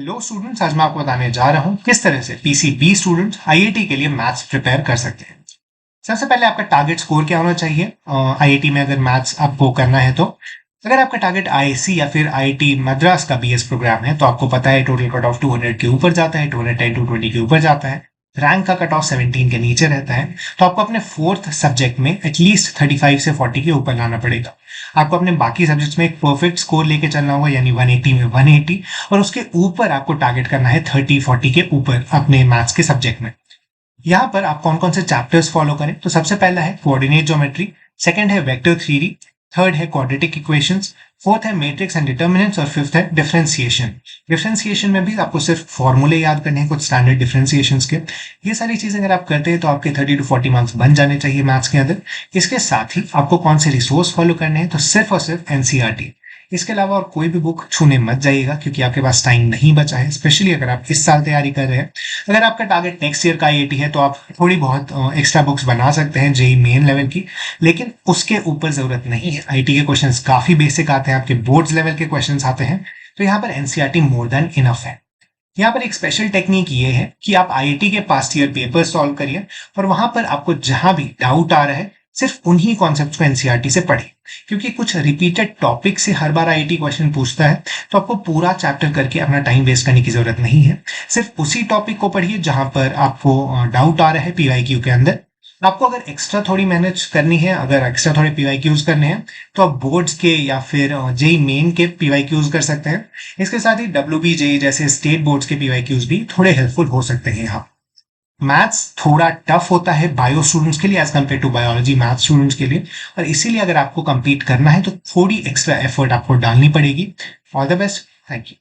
Hello students, आज मैं आपको बताने जा रहा हूँ किस तरह से पीसीबी स्टूडेंट्स आईआईटी के लिए मैथ्स प्रिपेयर कर सकते हैं। सबसे पहले आपका टारगेट स्कोर क्या होना चाहिए आईआईटी में अगर मैथ्स आपको करना है तो। अगर आपका टारगेट आईआईसी या फिर आईआईटी मद्रास का बीएस प्रोग्राम है तो आपको पता है टोटल कट ऑफ 200 के ऊपर जाता है, 210 टू 20 के ऊपर जाता है। रैंक का कट ऑफ 17 के नीचे रहता है, तो आपको अपने फोर्थ सब्जेक्ट में एटलीस्ट 35 से 40 के ऊपर लाना पड़ेगा। आपको अपने बाकी सब्जेक्ट्स में एक परफेक्ट स्कोर लेके चलना होगा, यानी 180 में 180, और उसके ऊपर आपको टारगेट करना है 30-40 के ऊपर अपने मैथ्स के सब्जेक्ट में। यहाँ पर आप कौन कौन से चैप्टर्स फॉलो करें, तो सबसे पहला है कोऑर्डिनेट ज्योमेट्री, सेकंड है वेक्टर थ्योरी, थर्ड है क्वाड्रेटिक इक्वेशंस, फोर्थ है मैट्रिक्स एंड डिटर्मिनेंट्स, और फिफ्थ है डिफरेंशिएशन। डिफरेंशिएशन में भी आपको सिर्फ फॉर्मूले याद करने हैं, कुछ स्टैंडर्ड डिफरेंशिएशंस के। ये सारी चीजें अगर आप करते हैं तो आपके 30 to 40 मार्क्स बन जाने चाहिए मैथ्स के अंदर। इसके साथ ही आपको कौन से रिसोर्स फॉलो करने हैं, तो सिर्फ और सिर्फ एनसीईआरटी। इसके अलावा और कोई भी बुक छूने मत जाइएगा, क्योंकि आपके पास टाइम नहीं बचा है, स्पेशली अगर आप इस साल तैयारी कर रहे हैं। अगर आपका टारगेट नेक्स्ट ईयर का आईआईटी है तो आप थोड़ी बहुत एक्स्ट्रा बुक्स बना सकते हैं जेई मेन लेवल की, लेकिन उसके ऊपर जरूरत नहीं है। आईटी के क्वेश्चंस काफी बेसिक आते हैं, आपके बोर्ड्स लेवल के क्वेश्चंस आते हैं, तो यहाँ पर एनसीईआरटी मोर देन इनफ है। यहाँ पर एक स्पेशल टेक्निक ये है कि आप आईआईटी के पास्ट ईयर पेपर सॉल्व करिए, और वहां पर आपको जहां भी डाउट आ रहा है सिर्फ उन्हीं कॉन्सेप्ट्स को एनसीईआरटी से पढ़िए, क्योंकि कुछ रिपीटेड टॉपिक से हर बार आईआईटी क्वेश्चन पूछता है, तो आपको पूरा चैप्टर करके अपना टाइम वेस्ट करने की जरूरत नहीं है। सिर्फ उसी टॉपिक को पढ़िए जहां पर आपको डाउट आ रहा है पीवाईक्यू के अंदर। आपको अगर एक्स्ट्रा थोड़ी मेहनत करनी है, अगर एक्स्ट्रा थोड़े पीवाईक्यूज करने हैं, तो आप बोर्ड्स के या फिर जेई मेन के पीवाईक्यूज कर सकते हैं। इसके साथ ही डब्ल्यूबीजेई जैसे स्टेट बोर्ड्स के पीवाईक्यूज भी थोड़े हेल्पफुल हो सकते हैं। यहाँ मैथ्स थोड़ा टफ होता है बायो स्टूडेंट्स के लिए as compare to biology math students के लिए, और इसीलिए अगर आपको compete करना है तो थोड़ी एक्स्ट्रा एफर्ट आपको डालनी पड़ेगी। All the best, thank you.